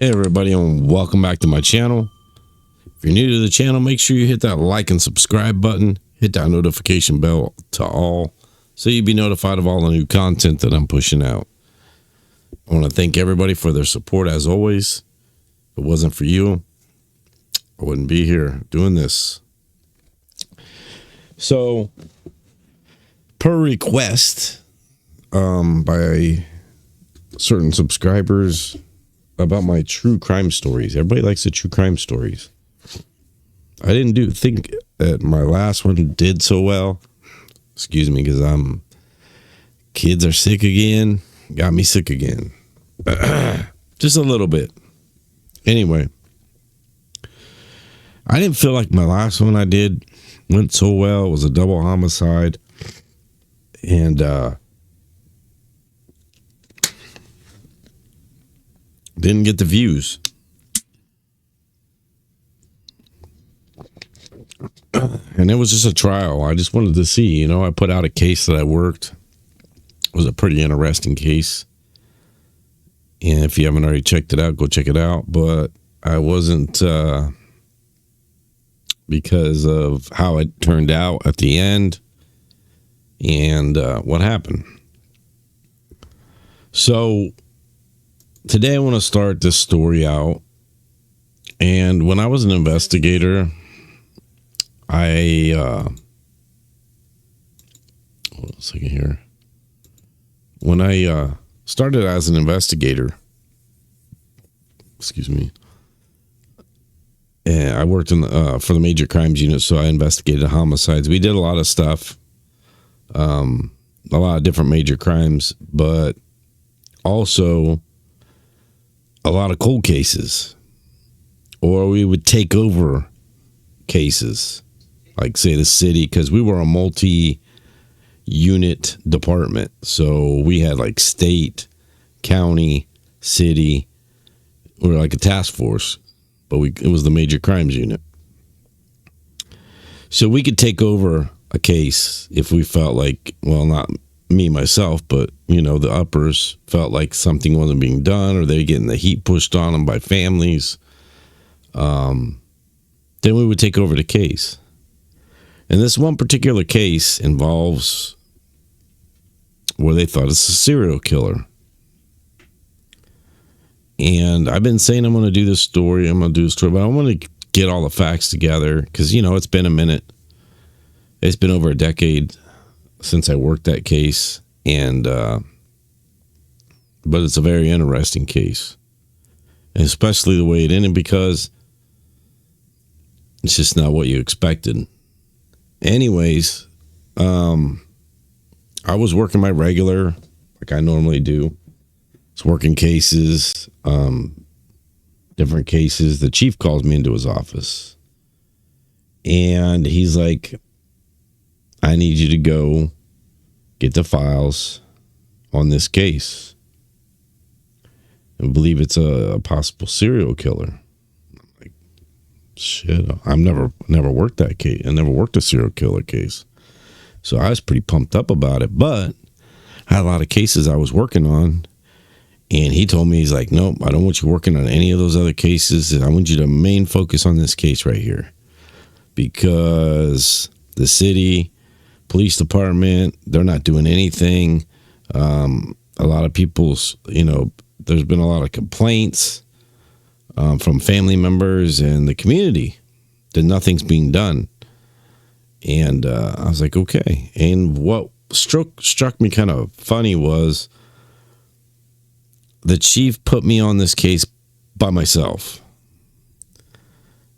Hey everybody, and welcome back to my channel. If you're new to the channel, make sure you hit that like and subscribe button. Hit that notification bell to all so you'll be notified of all the new content that I'm pushing out. I want to thank everybody for their support as always. If it wasn't for you, I wouldn't be here doing this. So, per request by certain subscribers about my true crime stories. Everybody likes the true crime stories. I didn't think that my last one did so well. Excuse me, because kids are sick again. Got me sick again. Just a little bit. Anyway, I didn't feel like my last one I did went so well. It was a double homicide. And didn't get the views. And it was just a trial. I just wanted to see, I put out a case that I worked. It was a pretty interesting case. And if you haven't already checked it out, go check it out. But I wasn't, because of how it turned out at the end and what happened. So today I want to start this story out. And when I was an investigator, hold on a second here. When I started as an investigator, and I worked in for the major crimes unit, so I investigated homicides. We did a lot of stuff, a lot of different major crimes, but also a lot of cold cases, or we would take over cases, like say the city, because we were a multi-unit department. So we had like state, county, city. We were like a task force, but it was the major crimes unit. So we could take over a case if we felt like, well, not me myself, but the uppers felt like something wasn't being done, or they're getting the heat pushed on them by families. Then we would take over the case. And this one particular case involves where they thought it's a serial killer. And I've been saying I'm going to do this story, but I want to get all the facts together because, it's been a minute. It's been over a decade since I worked that case. And, but it's a very interesting case, and especially the way it ended, because it's just not what you expected. Anyways, I was working my regular, like I normally do. It's working cases, different cases. The chief calls me into his office, and he's like, I need you to go get the files on this case. I believe it's a possible serial killer. I'm like, shit, I've never worked that case. I never worked a serial killer case. So I was pretty pumped up about it, but I had a lot of cases I was working on. And he told me, he's like, nope, I don't want you working on any of those other cases. I want you to main focus on this case right here. Because the city, police department, they're not doing anything. A lot of people's, there's been a lot of complaints from family members and the community that nothing's being done. And I was like, okay. And what struck me kind of funny was the chief put me on this case by myself.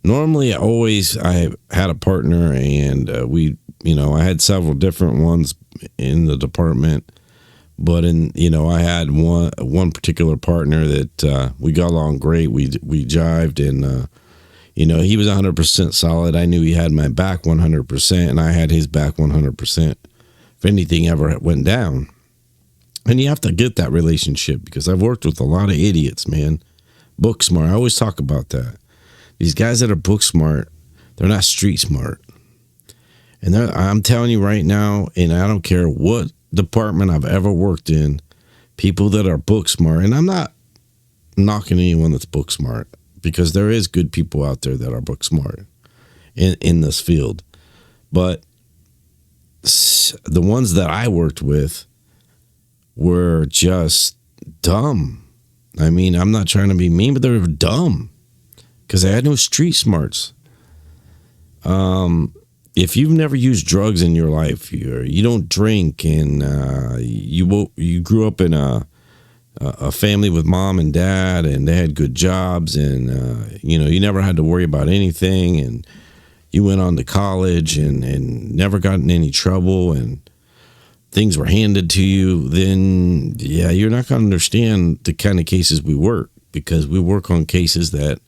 Normally, I had a partner, and I had several different ones in the department. But I had one particular partner that we got along great. We jived, and he was 100% solid. I knew he had my back 100%, and I had his back 100%. If anything ever went down, and you have to get that relationship, because I've worked with a lot of idiots, man. Book smart. I always talk about that. These guys that are book smart, they're not street smart. And I'm telling you right now, and I don't care what department I've ever worked in, people that are book smart, and I'm not knocking anyone that's book smart, because there is good people out there that are book smart in this field. But the ones that I worked with were just dumb. I mean, I'm not trying to be mean, but they were dumb because they had no street smarts. If you've never used drugs in your life, you don't drink, and you grew up in a family with mom and dad, and they had good jobs, and you never had to worry about anything, and you went on to college and never got in any trouble, and things were handed to you, then yeah, you're not going to understand the kind of cases we work, because we work on cases that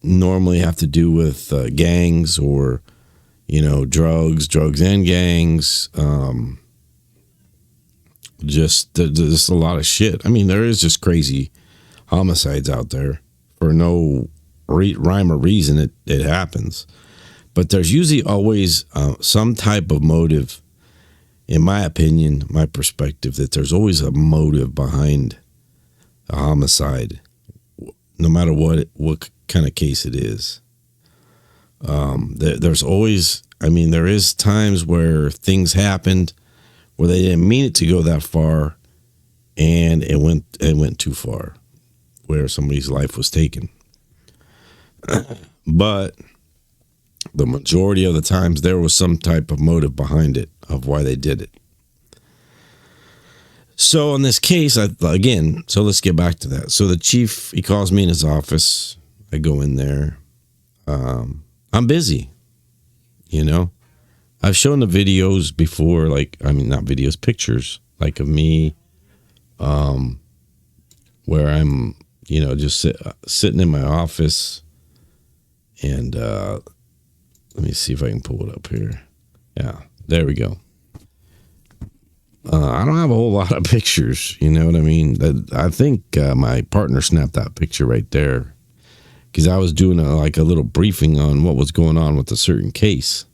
normally have to do with gangs or drugs and gangs. Just a lot of shit. I mean, there is just crazy homicides out there for no rhyme or reason. It happens, but there's usually always some type of motive. In my opinion, my perspective, that there's always a motive behind a homicide, no matter what kind of case it is. There's always, there is times where things happened where they didn't mean it to go that far, and it went too far, where somebody's life was taken. But the majority of the times there was some type of motive behind it of why they did it. So in this case, so let's get back to that. So the chief, he calls me in his office. I go in there. I'm busy, I've shown the videos before, not videos, pictures, like of me, where I'm, just sitting in my office, and let me see if I can pull it up here. Yeah, there we go. I don't have a whole lot of pictures, you know what I mean? I think my partner snapped that picture right there, because I was doing a little briefing on what was going on with a certain case.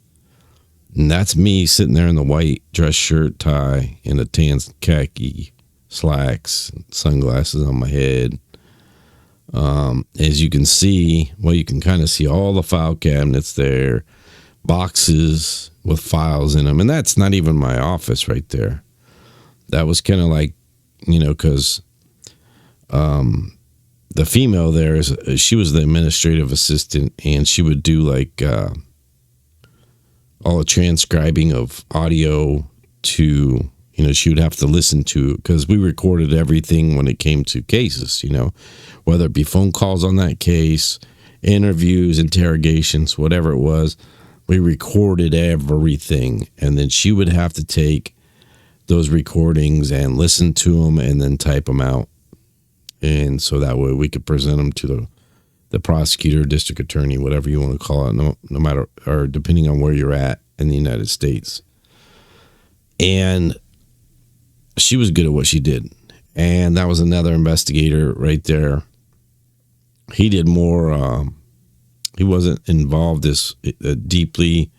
And that's me sitting there in the white dress shirt, tie, and a tan khaki slacks, sunglasses on my head. As you can see, you can kind of see all the file cabinets there, boxes with files in them. And that's not even my office right there. That was kind of because the female there, she was the administrative assistant, and she would do all the transcribing of audio to, she would have to listen to, because we recorded everything when it came to cases, whether it be phone calls on that case, interviews, interrogations, whatever it was, we recorded everything. And then she would have to take those recordings and listen to them and then type them out. And so that way we could present them to the prosecutor, district attorney, whatever you want to call it, no matter, or depending on where you're at in the United States. And she was good at what she did. And that was another investigator right there. He did more, he wasn't involved as deeply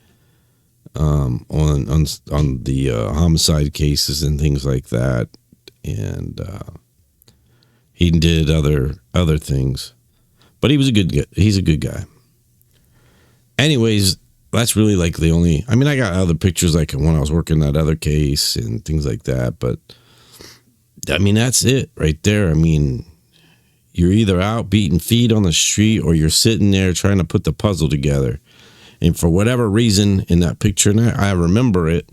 on the homicide cases and things like that. And he did other things. But he's a good guy. Anyways, that's really the only, I got other pictures when I was working that other case and things like that. But that's it right there. You're either out beating feet on the street, or you're sitting there trying to put the puzzle together. And for whatever reason in that picture, and I remember it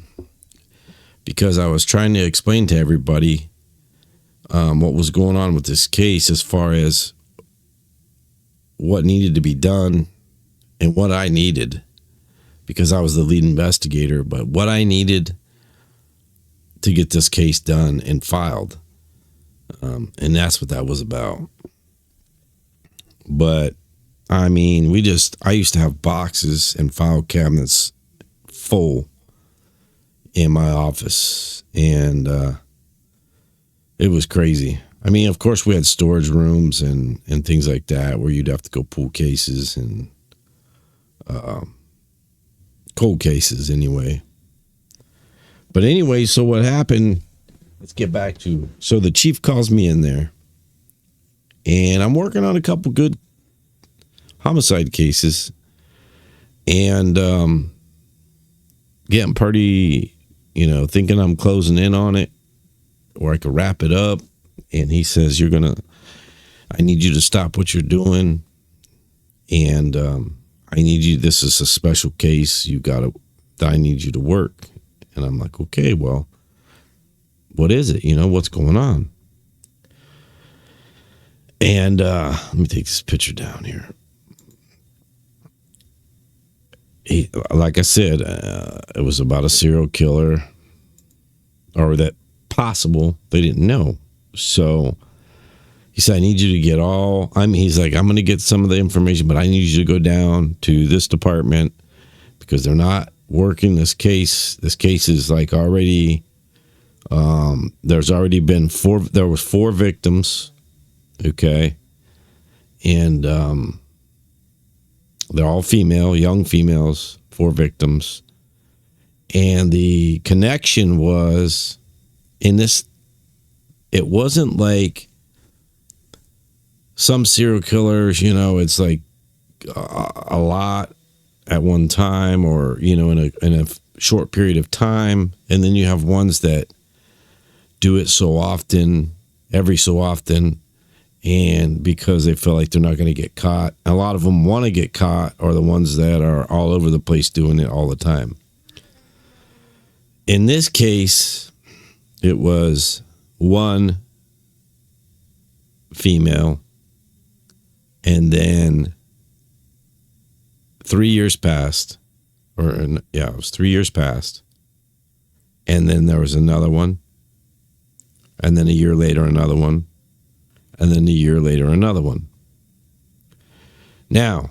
because I was trying to explain to everybody what was going on with this case, as far as what needed to be done and what I needed, because I was the lead investigator, but what I needed to get this case done and filed. And that's what that was about. But I used to have boxes and file cabinets full in my office, and it was crazy. Of course, we had storage rooms and things like that where you'd have to go pull cases and cold cases anyway. But anyway, so what happened, let's get back to, so the chief calls me in there, And I'm working on a couple good homicide cases. And getting pretty, thinking I'm closing in on it, or I could wrap it up. And he says, I need you to stop what you're doing. And I need you, this is a special case. I need you to work. And I'm like, okay, well, what is it? What's going on? And let me take this picture down here. Like I said, it was about a serial killer, or that possible. They didn't know. So he said, I need you to get he's like, I'm going to get some of the information, but I need you to go down to this department because they're not working this case. This case is like already, there's already been there was 4 victims. Okay. And, they're all female, young females, 4 victims. And the connection was it wasn't like some serial killers, it's like a lot at one time, or, in a short period of time. And then you have ones that do it so often, every so often. And because they feel like they're not going to get caught, a lot of them want to get caught, are the ones that are all over the place doing it all the time. In this case, it was 1 female, and then 3 years passed, it was 3 years passed, and then there was another one, and then a year later another one, and then a year later another one. Now,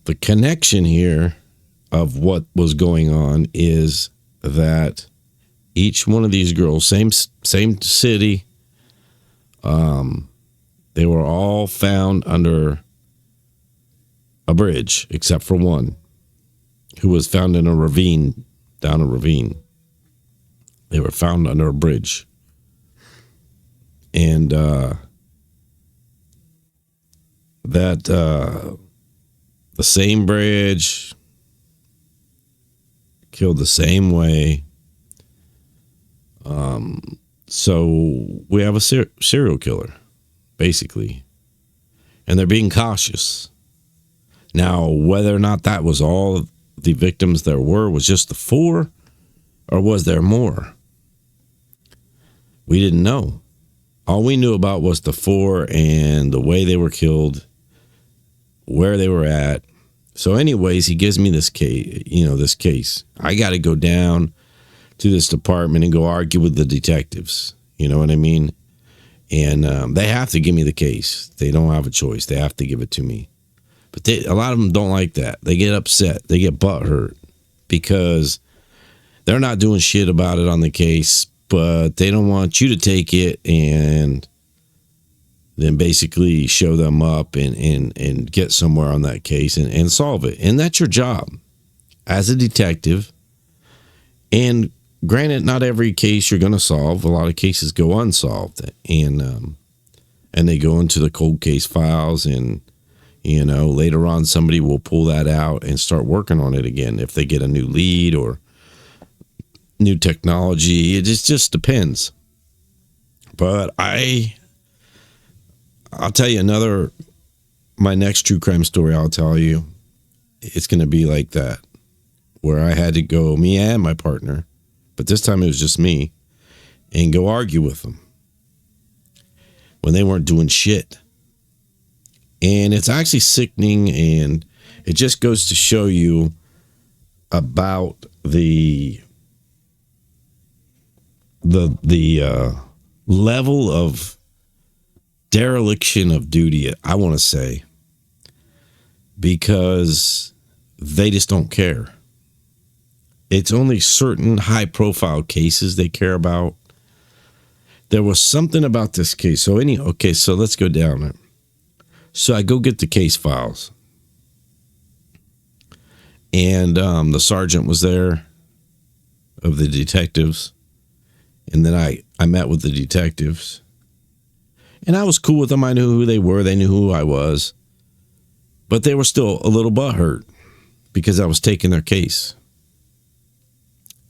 the connection here of what was going on is that each one of these girls, same city, they were all found under a bridge, except for one, who was found in a ravine, down a ravine. They were found under a bridge. And the same bridge, killed the same way. So we have a serial killer, basically, and they're being cautious. Now, whether or not that was all the victims there was just the 4, or was there more? We didn't know. All we knew about was the 4 and the way they were killed, where they were at. So anyways, he gives me this case, I got to go down to this department and go argue with the detectives. You know what I mean? And they have to give me the case. They don't have a choice. They have to give it to me. But a lot of them don't like that. They get upset. They get butthurt because they're not doing shit about it on the case, but they don't want you to take it and then basically show them up and get somewhere on that case and solve it. And that's your job as a detective. And granted, not every case you're going to solve. A lot of cases go unsolved, and they go into the cold case files, and later on somebody will pull that out and start working on it again if they get a new lead or new technology. It just depends. But I'll tell you my next true crime story, I'll tell you, it's going to be like that, where I had to go, me and my partner, but this time it was just me, and go argue with them when they weren't doing shit. And it's actually sickening, and it just goes to show you about the level of dereliction of duty, I want to say, because they just don't care. It's only certain high profile cases they care about. There was something about this case. So let's go down it. So I go get the case files, and the sergeant was there of the detectives. And then I met with the detectives, And I was cool with them. I knew who they were. They knew who I was. But they were still a little butthurt because I was taking their case.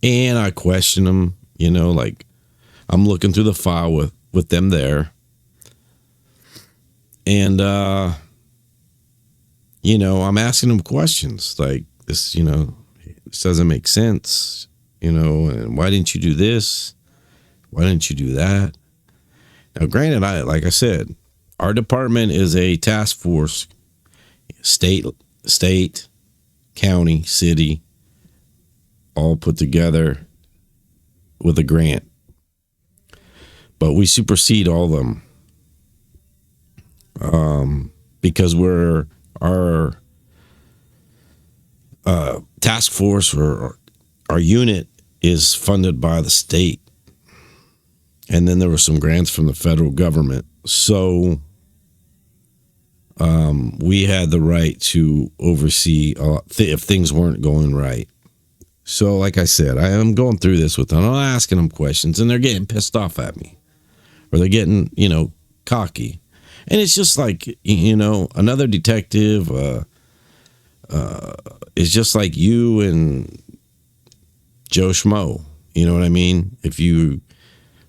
And I questioned them, like I'm looking through the file with them there. And, I'm asking them questions like this, this doesn't make sense, and why didn't you do this? Why didn't you do that? Now, granted, like I said, our department is a task force, state, county, city, all put together with a grant. But we supersede all of them because our task force or our unit is funded by the state. And then there were some grants from the federal government. So we had the right to oversee if things weren't going right. So, like I said, I am going through this with them. I'm asking them questions, and they're getting pissed off at me. Or they're getting, cocky. And it's just like, another detective is just like you and Joe Schmo. You know what I mean? If you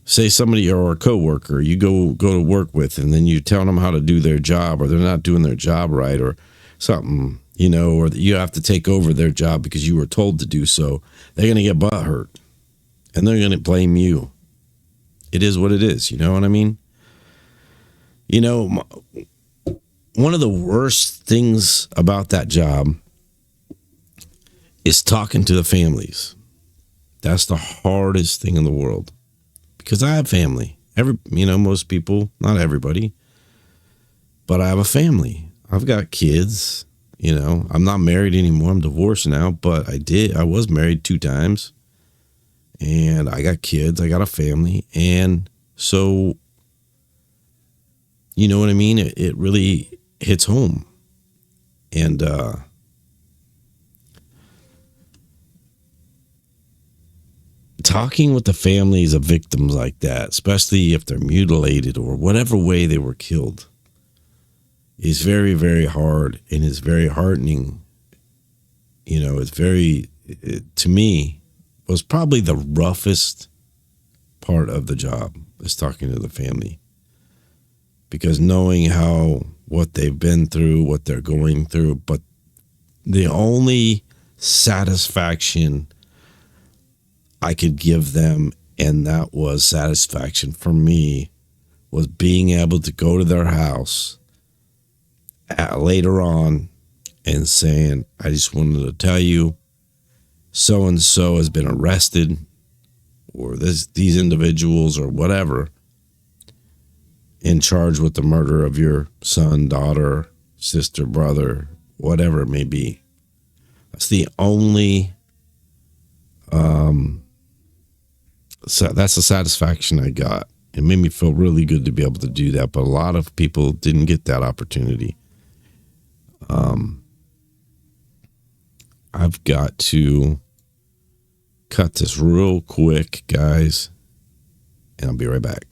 say somebody or a coworker you go to work with, and then you tell them how to do their job, or they're not doing their job right, or something, or that you have to take over their job because you were told to do so, they're going to get butthurt, and they're going to blame you. It is what it is. You know what I mean? One of the worst things about that job is talking to the families. That's the hardest thing in the world. Because I have family. Most people, not everybody, but I have a family. I've got kids. I'm not married anymore. I'm divorced now, but I was married 2 times, and I got kids. I got a family. And so, you know what I mean? It really hits home. And, talking with the families of victims like that, especially if they're mutilated or whatever way they were killed, is very, very hard and is very heartening. To me, was probably the roughest part of the job is talking to the family. Because knowing what they've been through, what they're going through, but the only satisfaction I could give them, and that was satisfaction for me, was being able to go to their house later on and saying, I just wanted to tell you so and so has been arrested, or these individuals or whatever in charge with the murder of your son, daughter, sister, brother, whatever it may be. That's the only so that's the satisfaction I got. It made me feel really good to be able to do that, but a lot of people didn't get that opportunity. I've got to cut this real quick, guys, and I'll be right back.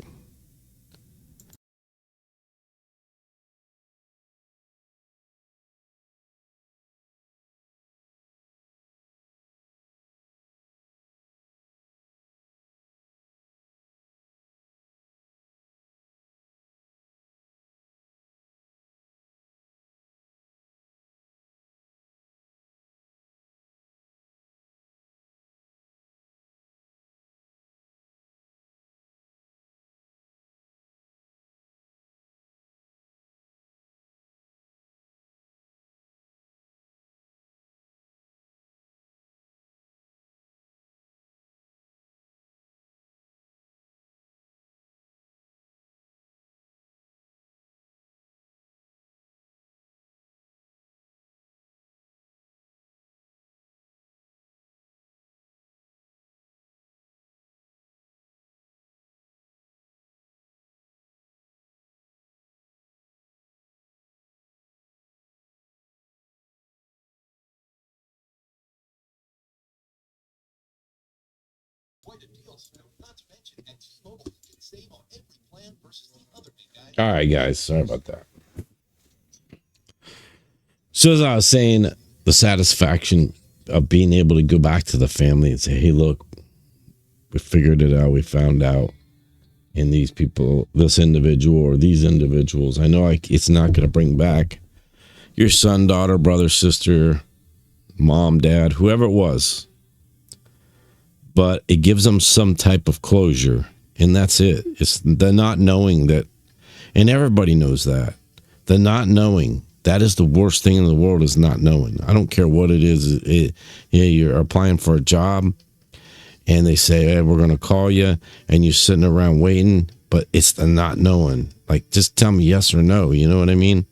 All right, guys. Sorry about that. So as I was saying, the satisfaction of being able to go back to the family and say, hey, look, we figured it out. We found out. And these people, this individual or these individuals, I know it's not going to bring back your son, daughter, brother, sister, mom, dad, whoever it was. But it gives them some type of closure. And that's it. It's the not knowing that. And everybody knows that. The not knowing. That is the worst thing in the world, is not knowing. I don't care what it is. You're applying for a job and they say, hey, we're going to call you, and you're sitting around waiting, but it's the not knowing. Like, just tell me yes or no. You know what I mean?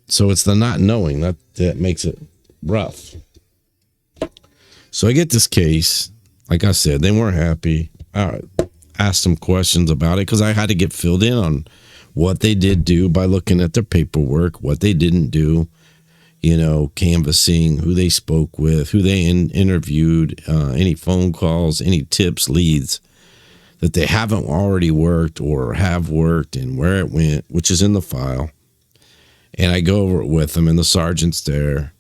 So it's the not knowing that makes it rough. So I get this case. Like I said, they weren't happy. I asked them questions about it because I had to get filled in on what they did do by looking at their paperwork, what they didn't do, canvassing, who they spoke with, who they interviewed, any phone calls, any tips, leads that they haven't already worked or have worked, and where it went, which is in the file. And I go over it with them, and the sergeant's there.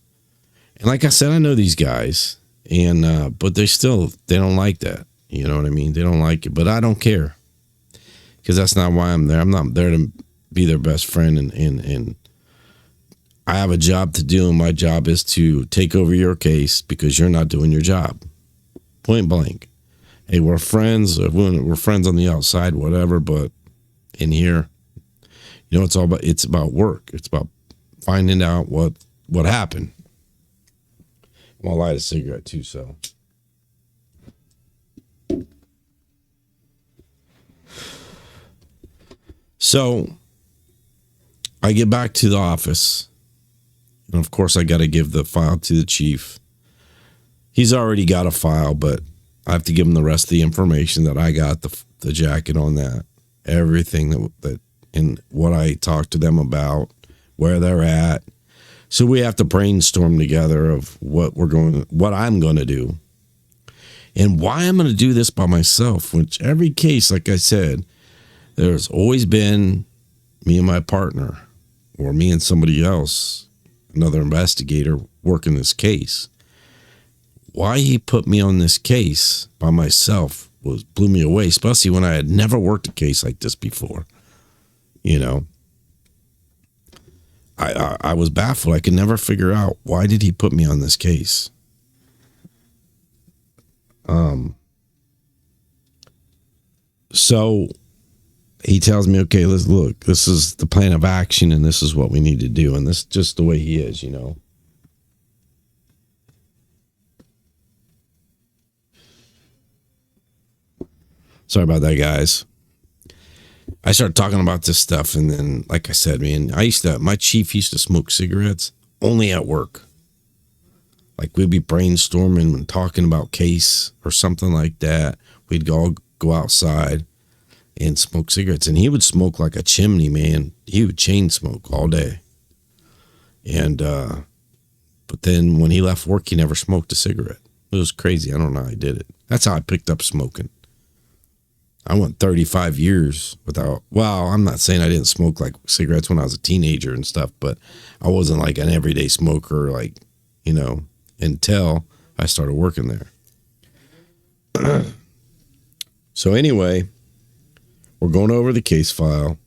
And like I said, I know these guys, and but they don't like that. You know what I mean? They don't like it, but I don't care, because that's not why I'm there. I'm not there to be their best friend, and I have a job to do, and my job is to take over your case because you're not doing your job. Point blank. Hey, we're friends. We're friends on the outside, whatever, but in here, it's about work. It's about finding out what happened. I'm gonna light a cigarette too, So I get back to the office, and of course I got to give the file to the chief. He's already got a file, but I have to give him the rest of the information that I got, the jacket on that, everything that and what I talked to them about, where they're at. So we have to brainstorm together of what I'm going to do, and why I'm going to do this by myself. Which every case, like I said, there's always been me and my partner, or me and somebody else, another investigator, working this case. Why he put me on this case by myself blew me away, especially when I had never worked a case like this before. I was baffled. I could never figure out, why did he put me on this case? So he tells me, okay, let's look, this is the plan of action, and this is what we need to do. And this is just the way he is, Sorry about that, guys. I started talking about this stuff, and then, like I said, man, my chief used to smoke cigarettes only at work. Like, we'd be brainstorming and talking about case or something like that. We'd go outside and smoke cigarettes, and he would smoke like a chimney, man. He would chain smoke all day. And, but then when he left work, he never smoked a cigarette. It was crazy. I don't know how he did it. That's how I picked up smoking. I went 35 years without, I'm not saying I didn't smoke like cigarettes when I was a teenager and stuff, but I wasn't like an everyday smoker, until I started working there. So anyway, we're going over the case file,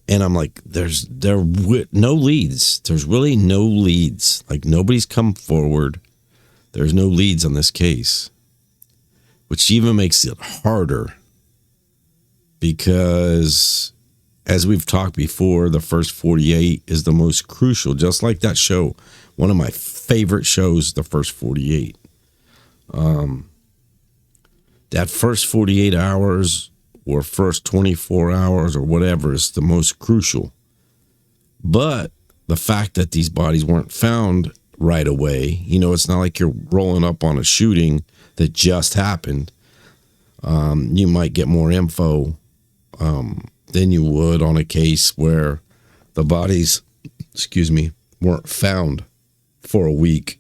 and I'm like, there are no leads. There's really no leads. Like, nobody's come forward. There's no leads on this case, which even makes it harder. Because, as we've talked before, the first 48 is the most crucial. Just like that show, one of my favorite shows, the first 48. That first 48 hours or first 24 hours or whatever is the most crucial. But the fact that these bodies weren't found right away, it's not like you're rolling up on a shooting that just happened. You might get more info than you would on a case where the bodies, weren't found for a week,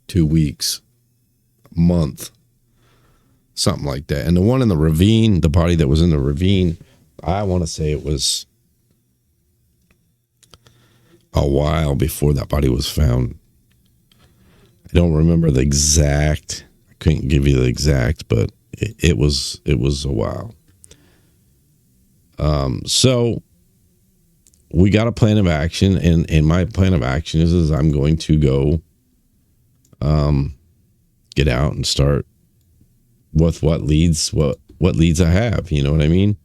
2 weeks, a month. something like that. And the one in the ravine, the body that was in the ravine, I want to say it was a while before that body was found. I don't remember the exact. I couldn't give you the exact, but it was a while. So we got a plan of action, and my plan of action is I'm going to go get out and start with what leads I have, you know what I mean?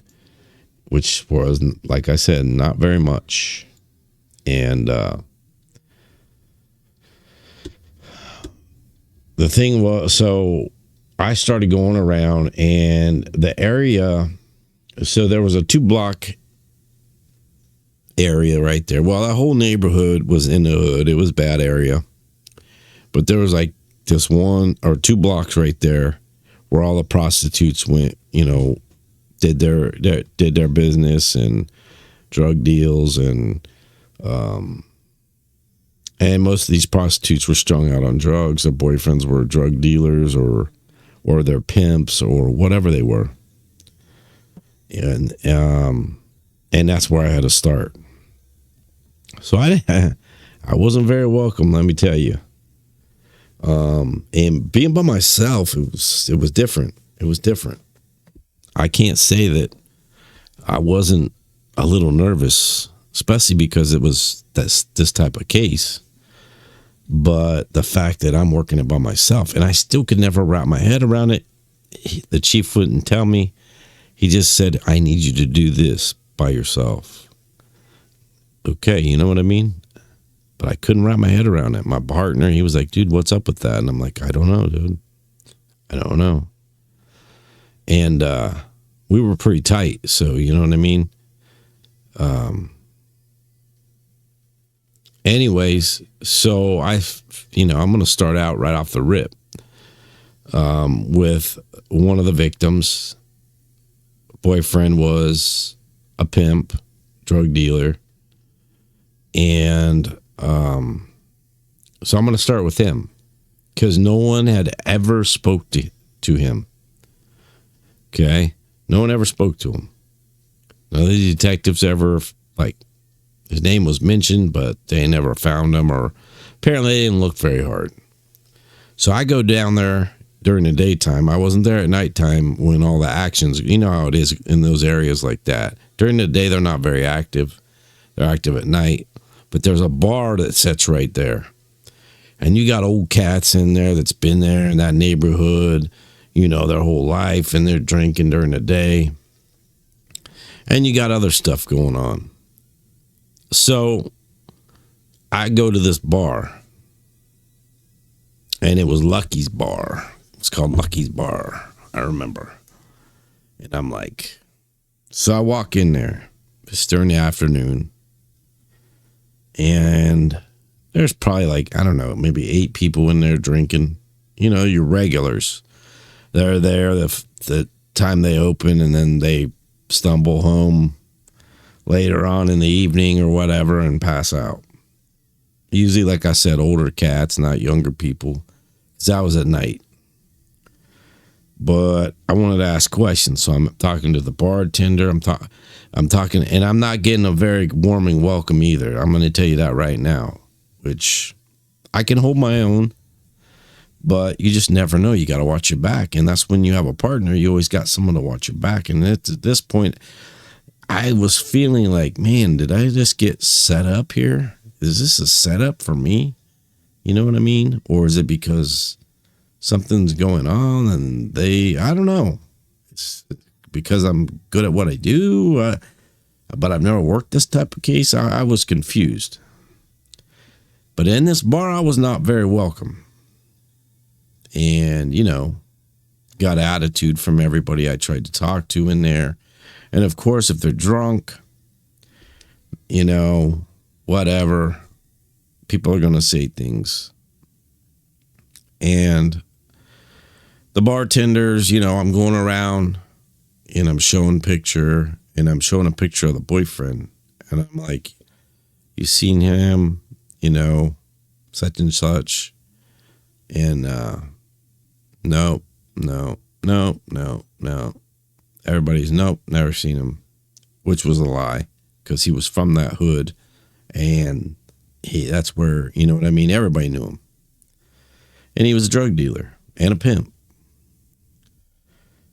Which was, like I said, not very much. And the thing was, so I started going around, and the area, so there was a 2-block area right there. Well, that whole neighborhood was in the hood. It was a bad area. But there was like this 1 or 2 blocks right there where all the prostitutes went, you know, did their business and drug deals, and most of these prostitutes were strung out on drugs. Their boyfriends were drug dealers or their pimps or whatever they were. And that's where I had to start. So I wasn't very welcome, let me tell you. And being by myself, it was different. It was different. I can't say that I wasn't a little nervous, especially because it was this type of case. But the fact that I'm working it by myself, and I still could never wrap my head around it. The chief wouldn't tell me. He just said, I need you to do this by yourself. Okay, you know what I mean? But I couldn't wrap my head around it. My partner, he was like, dude, what's up with that? And I'm like, I don't know, dude. I don't know. And we were pretty tight, so you know what I mean? Anyways, so I'm going to start out right off the rip with one of the victims. Boyfriend was a pimp, drug dealer. And so I'm going to start with him because no one had ever spoke to him. Okay? No one ever spoke to him. None of the detectives ever, his name was mentioned, but they never found him, or apparently they didn't look very hard. So I go down there during the daytime. I wasn't there at nighttime when all the actions, you know how it is in those areas like that. During the day, they're not very active. They're active at night. But there's a bar that sits right there. And you got old cats in there that's been there in that neighborhood, you know, their whole life, and they're drinking during the day. And you got other stuff going on. So I go to this bar, and it was Lucky's Bar. It's called Lucky's Bar, I remember. And I'm like, so I walk in there. It's during the afternoon. And there's probably I don't know, maybe 8 people in there drinking. You know, your regulars. They're there the time they open, and then they stumble home later on in the evening or whatever and pass out. Usually, like I said, older cats, not younger people, because that was at night. But I wanted to ask questions, so I'm talking to the bartender. I'm talking, and I'm not getting a very warming welcome either. I'm going to tell you that right now, which I can hold my own, but you just never know. You got to watch your back, and that's when you have a partner. You always got someone to watch your back, and at this point, I was feeling like, man, did I just get set up here? Is this a setup for me? You know what I mean? Or is it because something's going on and I don't know. It's because I'm good at what I do, but I've never worked this type of case. I was confused. But in this bar, I was not very welcome. And, you know, got attitude from everybody I tried to talk to in there. And of course, if they're drunk, you know, whatever, people are going to say things. And the bartenders, you know, I'm going around and I'm showing a picture of the boyfriend. And I'm like, you seen him, you know, such and such. And no. no, no, no. Everybody's nope, never seen him, which was a lie because he was from that hood, and that's where, you know what I mean? Everybody knew him. And he was a drug dealer and a pimp.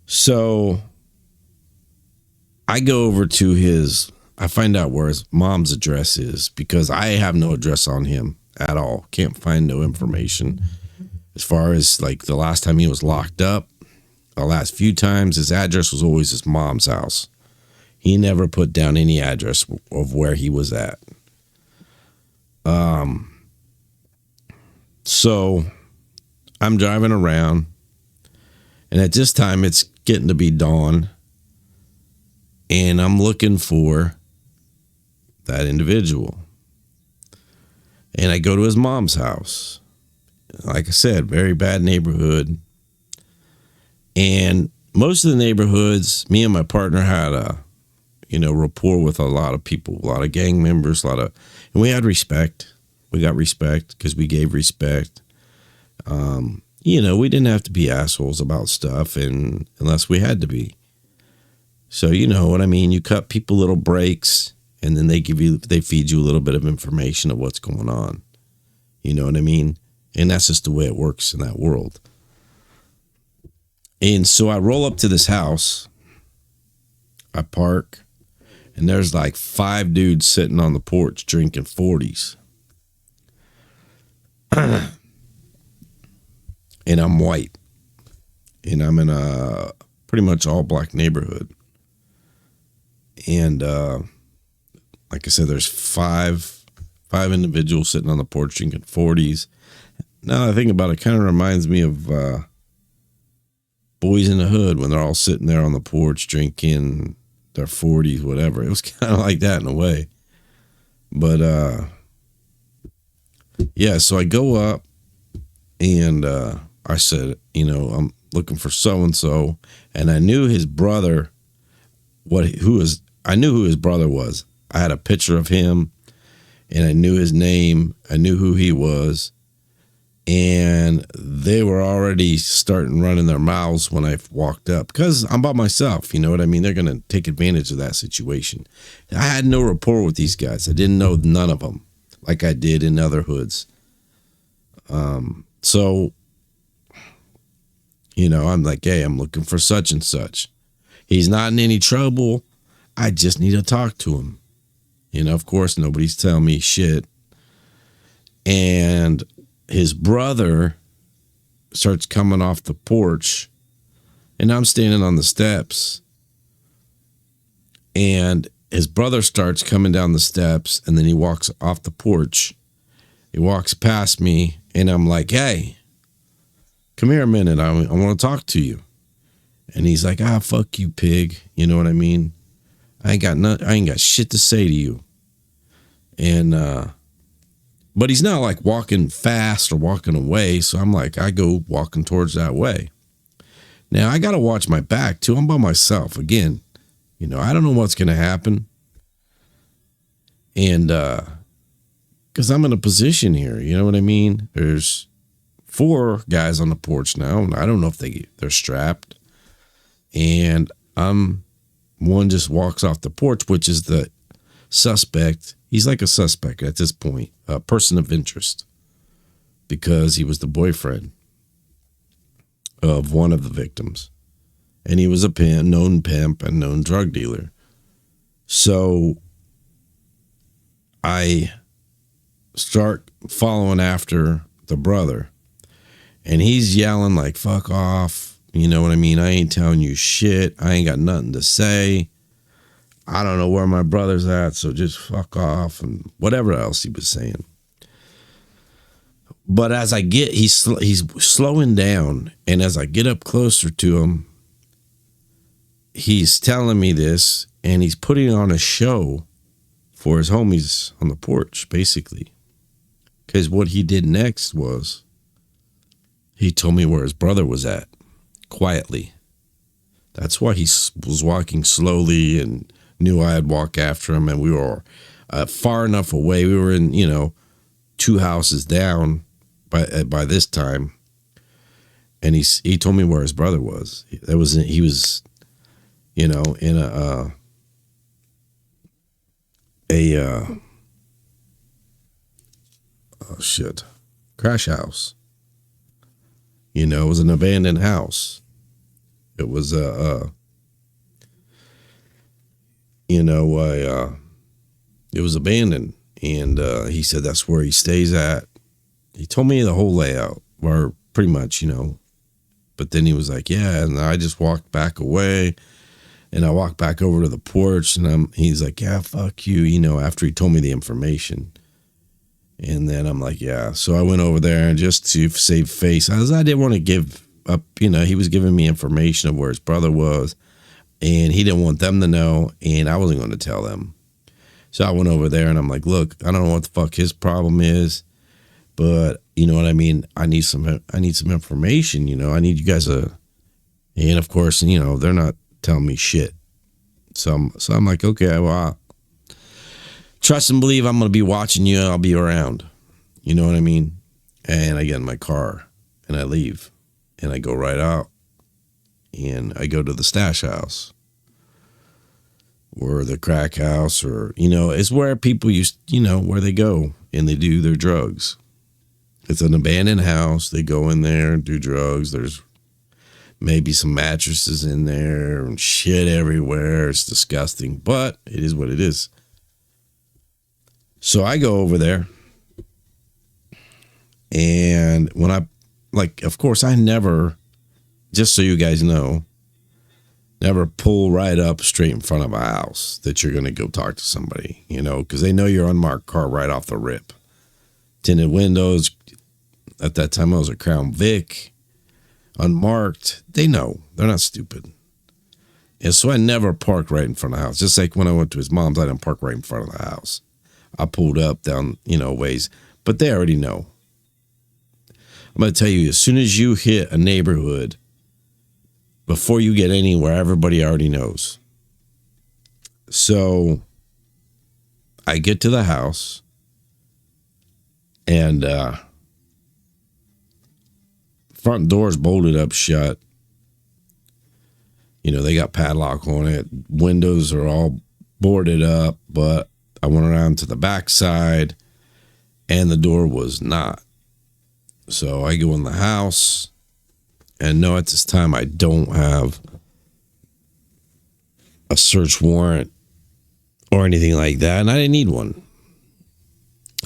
So I go over to I find out where his mom's address is because I have no address on him at all. Can't find no information. As far as like the last time he was locked up, the last few times, his address was always his mom's house. He never put down any address of where he was at. So I'm driving around, and at this time it's getting to be dawn, and I'm looking for that individual. And I go to his mom's house. Like I said, very bad neighborhood. And most of the neighborhoods, me and my partner had a, rapport with a lot of people, a lot of gang members, and we had respect. We got respect because we gave respect. We didn't have to be assholes about stuff unless we had to be. So, you know what I mean? You cut people little breaks, and then they feed you a little bit of information of what's going on. You know what I mean? And that's just the way it works in that world. And so I roll up to this house, I park, and there's like 5 dudes sitting on the porch drinking 40s. And I'm white. And I'm in a pretty much all black neighborhood. And like I said, there's five individuals sitting on the porch drinking 40s. Now that I think about it, kind of reminds me of Boys in the Hood when they're all sitting there on the porch drinking their 40s, whatever. It was kind of like that in a way. But yeah, so I go up and I said, I'm looking for so-and-so. And I knew his brother, I knew who his brother was. I had a picture of him and I knew his name. I knew who he was. And they were already starting running their mouths when I walked up because I'm by myself. You know what I mean? They're going to take advantage of that situation. I had no rapport with these guys. I didn't know none of them like I did in other hoods. So, I'm like, hey, I'm looking for such and such. He's not in any trouble. I just need to talk to him. Of course, nobody's telling me shit. And his brother starts coming off the porch, and I'm standing on the steps, and his brother starts coming down the steps, and then he walks off the porch. He walks past me, and I'm like, hey, come here a minute. I want to talk to you. And he's like, fuck you, pig. You know what I mean? I ain't got shit to say to you. And, but he's not like walking fast or walking away. So I'm like, I go walking towards that way. Now I got to watch my back too. I'm by myself again. I don't know what's going to happen. And, cause I'm in a position here. You know what I mean? There's 4 guys on the porch now. And I don't know if they're strapped. And one just walks off the porch, which is the suspect. He's like a suspect at this point, a person of interest, because he was the boyfriend of one of the victims. And he was a known pimp and known drug dealer. So I start following after the brother, and he's yelling like, fuck off. You know what I mean? I ain't telling you shit. I ain't got nothing to say. I don't know where my brother's at, so just fuck off, and whatever else he was saying. But as I get, he's slowing down, and as I get up closer to him, he's telling me this, and he's putting on a show for his homies on the porch, basically. Because what he did next was he told me where his brother was at, quietly. That's why he was walking slowly and knew I'd walk after him, and we were far enough away. We were in, 2 houses down by this time. and he told me where his brother was. He was, in a oh shit, crash house. It was an abandoned house. It was it was abandoned, and he said that's where he stays at. He told me the whole layout, or pretty much, But then he was like, yeah, and I just walked back away, and I walked back over to the porch, and he's like, yeah, fuck you, after he told me the information. And then I'm like, yeah. So I went over there, and just to save face, I didn't want to give up, he was giving me information of where his brother was, and he didn't want them to know, and I wasn't going to tell them. So I went over there, and I'm like, look, I don't know what the fuck his problem is, but you know what I mean? I need some information, I need you guys to, and of course, they're not telling me shit. So I'm like, okay, well, trust and believe I'm going to be watching you. I'll be around. You know what I mean? And I get in my car and I leave and I go right out and I go to the stash house or the crack house, or, it's where people where they go and they do their drugs. It's an abandoned house. They go in there and do drugs. There's maybe some mattresses in there and shit everywhere. It's disgusting, but it is what it is. So I go over there, and when of course, I never, just so you guys know, never pull right up straight in front of a house that you're going to go talk to somebody, because they know you're unmarked car right off the rip. Tinted windows. At that time, I was a Crown Vic, unmarked. They know. They're not stupid. And so I never parked right in front of the house. Just like when I went to his mom's, I didn't park right in front of the house. I pulled up down, ways. But they already know. I'm going to tell you, as soon as you hit a neighborhood, before you get anywhere, everybody already knows. So I get to the house, and front door's bolted up shut. They got padlock on it. Windows are all boarded up, but I went around to the back side and the door was not. So I go in the house, and no, at this time I don't have a search warrant or anything like that, and I didn't need one.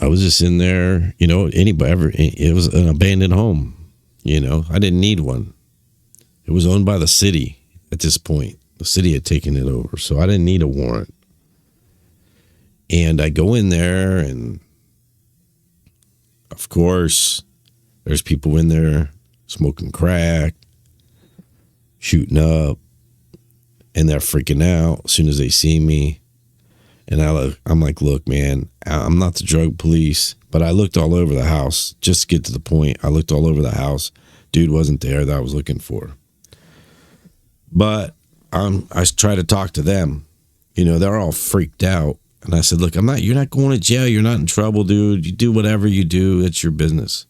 I was just in there, it was an abandoned home. I didn't need one. It was owned by the city at this point. The city had taken it over, so I didn't need a warrant. And I go in there, and of course, there's people in there smoking crack, shooting up, and they're freaking out as soon as they see me. And I'm like, look, man, I'm not the drug police, but I looked all over the house just to get to the point. I looked all over the house. Dude wasn't there that I was looking for. But I try to talk to them. They're all freaked out. And I said, look, you're not going to jail. You're not in trouble, dude. You do whatever you do. It's your business.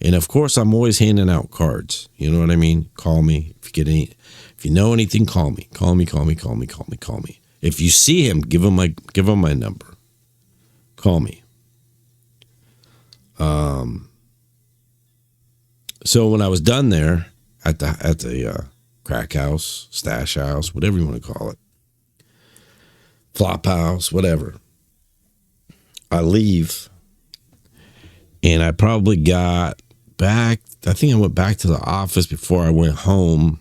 And of course, I'm always handing out cards. You know what I mean? Call me. If you know anything, call me. Call me. If you see him, give him my number. Call me. So when I was done there at the crack house, stash house, whatever you want to call it, flop house, whatever, I leave, and I probably got back. I think I went back to the office before I went home.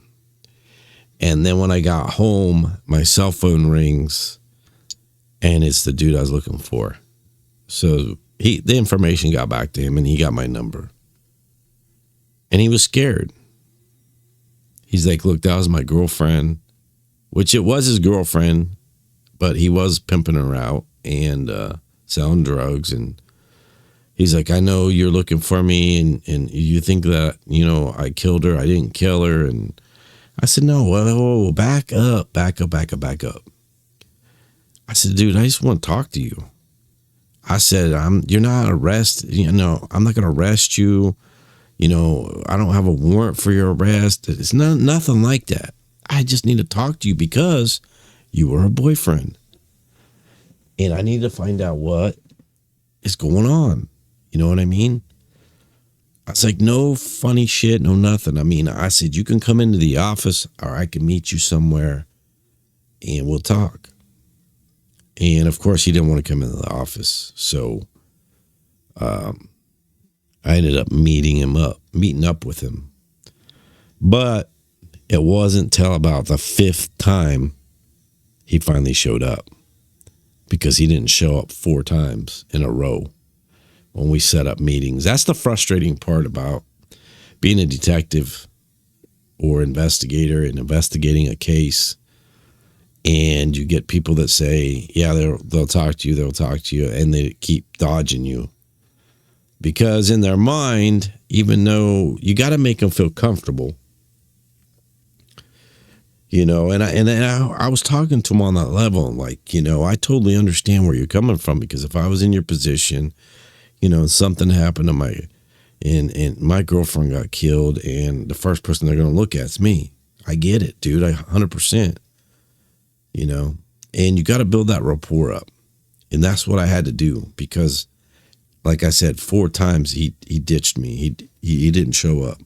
And then when I got home, my cell phone rings, and it's the dude I was looking for. So the information got back to him, and he got my number. And he was scared. He's like, look, that was my girlfriend, which it was his girlfriend, but he was pimping her out and selling drugs. And he's like, I know you're looking for me, and you think that, I killed her. I didn't kill her. And I said, no, whoa, back up. I said, dude, I just want to talk to you. I said, you're not arrested. I'm not going to arrest you. I don't have a warrant for your arrest. It's nothing like that. I just need to talk to you because you were a boyfriend. And I need to find out what is going on. You know what I mean? I was like, no funny shit, no nothing. I mean, I said, you can come into the office or I can meet you somewhere and we'll talk. And of course, he didn't want to come into the office. So I ended up meeting up with him. But it wasn't till about the 5th time he finally showed up, because he didn't show up 4 times in a row when we set up meetings. That's the frustrating part about being a detective or investigator and investigating a case. And you get people that say, yeah, they'll talk to you, and they keep dodging you. Because in their mind, even though you got to make them feel comfortable, and I was talking to him on that level, like, I totally understand where you're coming from, because if I was in your position, something happened to and my girlfriend got killed, and the first person they're going to look at is me. I get it, dude. 100%, and you got to build that rapport up. And that's what I had to do, because like I said, 4 times he ditched me. He didn't show up.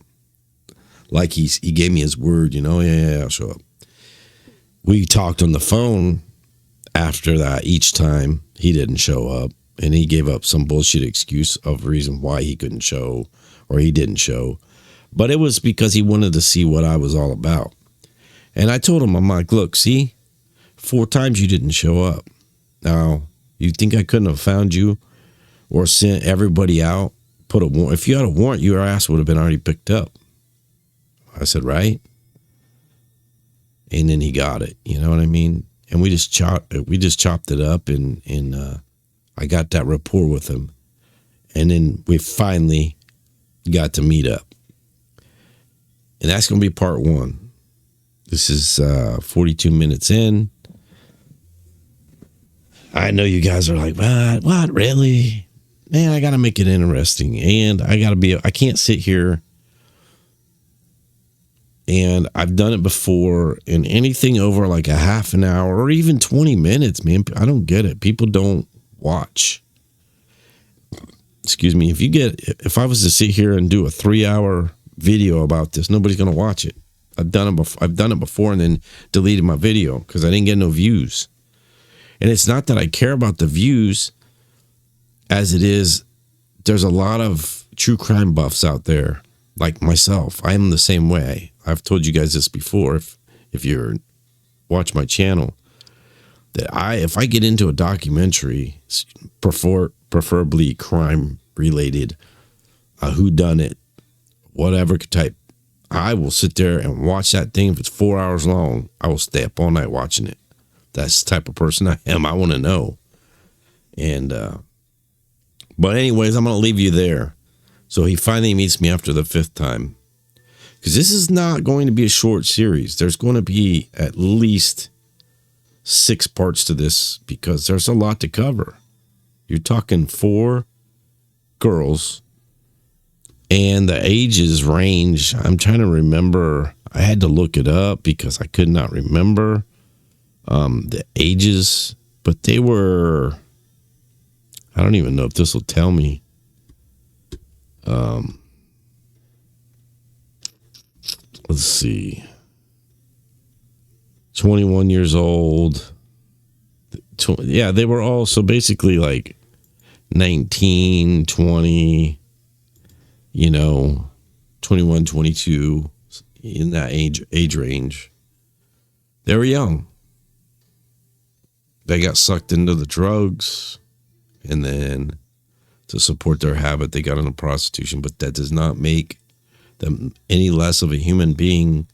Like he gave me his word, yeah, I'll show up. We talked on the phone after that. Each time he didn't show up, and he gave up some bullshit excuse of reason why he couldn't show, or he didn't show. But it was because he wanted to see what I was all about. And I told him, I'm like, look, see, 4 times you didn't show up. Now, you think I couldn't have found you or sent everybody out, put a warrant? If you had a warrant, your ass would have been already picked up. I said, right? And then he got it. You know what I mean? And we just chopped it up, and I got that rapport with him. And then we finally got to meet up. And that's going to be part 1. This is 42 minutes in. I know you guys are like, what, really? Man, I got to make it interesting. And I can't sit here. And I've done it before, and anything over like a half an hour or even 20 minutes, man, I don't get it. People don't watch. Excuse me. If I was to sit here and do a 3-hour video about this, nobody's going to watch it. I've done it before and then deleted my video because I didn't get no views. And it's not that I care about the views as it is. There's a lot of true crime buffs out there, like myself. I am the same way. I've told you guys this before. If you watch my channel, that if I get into a documentary, preferably crime related, whodunit, whatever type, I will sit there and watch that thing. If it's 4 hours long, I will stay up all night watching it. That's the type of person I am. I want to know. And but anyways, I'm going to leave you there. So he finally meets me after the 5th time. Because this is not going to be a short series. There's going to be at least 6 parts to this, because there's a lot to cover. You're talking 4 girls, and the ages range. I'm trying to remember. I had to look it up because I could not remember the ages, but they were, I don't even know if this will tell me. Let's see. 21 years old. Yeah, they were all, so basically like 19, 20, 21, 22, in that age range. They were young. They got sucked into the drugs, and then to support their habit, they got into prostitution, but that does not make them any less of a human being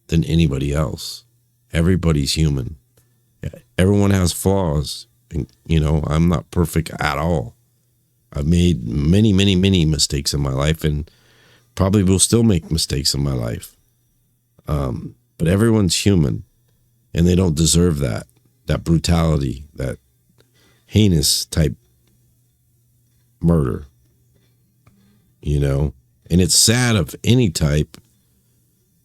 than anybody else. Everybody's human. Everyone has flaws. And, I'm not perfect at all. I've made many, many, many mistakes in my life, and probably will still make mistakes in my life. But everyone's human, and they don't deserve that brutality, that heinous type murder, And it's sad of any type.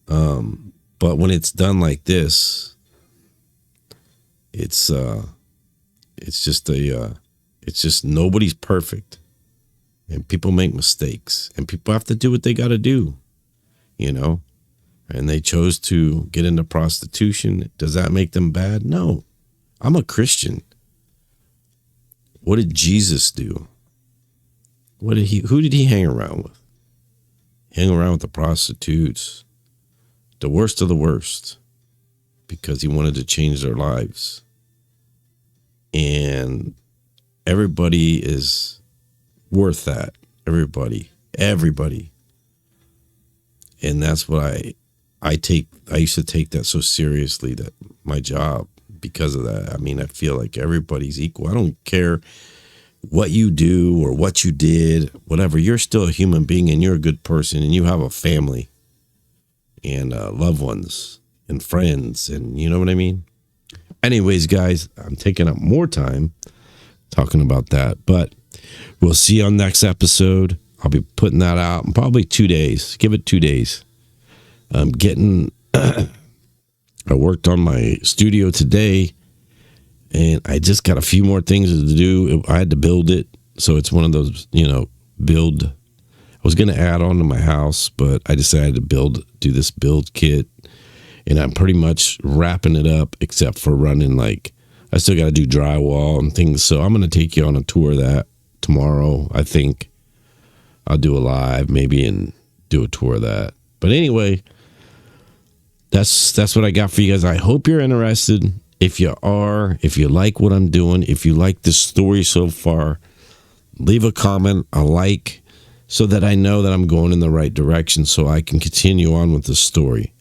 But when it's done like this, it's just nobody's perfect. And people make mistakes. And people have to do what they got to do, you know? And they chose to get into prostitution. Does that make them bad? No. I'm a Christian. What did Jesus do? Who did he hang around with? Hang around with the prostitutes, the worst of the worst, because he wanted to change their lives. And everybody is worth that. Everybody. And that's what I used to take that so seriously, that my job, because of that. I mean, I feel like everybody's equal. I don't care what you do or what you did, whatever. You're still a human being, and you're a good person, and you have a family and loved ones and friends, and you know what I mean? Anyways, guys, I'm taking up more time talking about that, but we'll see you on next episode. I'll be putting that out in probably 2 days. Give it 2 days. I'm getting, I worked on my studio today, and I just got a few more things to do. I had to build it. So it's one of those, build. I was going to add on to my house, but I decided to do this build kit. And I'm pretty much wrapping it up, except for running, I still got to do drywall and things. So I'm going to take you on a tour of that tomorrow. I think I'll do a live maybe and do a tour of that. But anyway, that's what I got for you guys. I hope you're interested. If you are, if you like what I'm doing, if you like this story so far, leave a comment, a like, so that I know that I'm going in the right direction, so I can continue on with the story.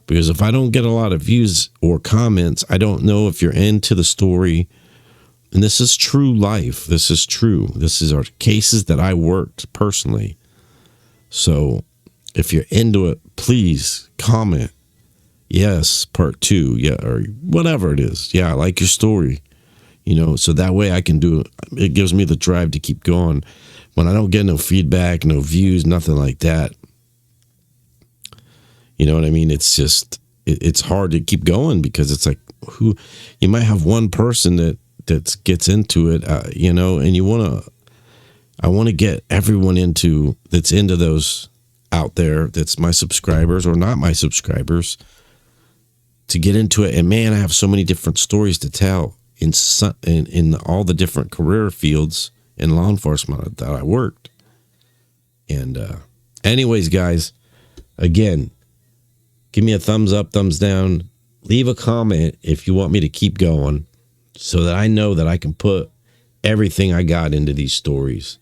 Because if I don't get a lot of views or comments, I don't know if you're into the story. And this is true life. This is true. This is our cases that I worked personally. So if you're into it, please comment. Yes, part 2. Yeah, or whatever it is. Yeah, I like your story. So that way I can do it. It gives me the drive to keep going. When I don't get no feedback, no views, nothing like that. You know what I mean? It's just, it's hard to keep going, because it's like, you might have one person that gets into it, and I want to get everyone that's into those out there, that's my subscribers or not my subscribers, to get into it. And man, I have so many different stories to tell in all the different career fields in law enforcement that I worked. And anyways, guys, again, give me a thumbs up, thumbs down. Leave a comment if you want me to keep going, so that I know that I can put everything I got into these stories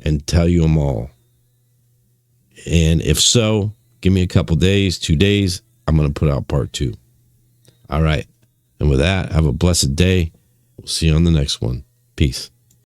and tell you them all. And if so, give me a couple days, 2 days. I'm going to put out part 2. All right. And with that, have a blessed day. We'll see you on the next one. Peace.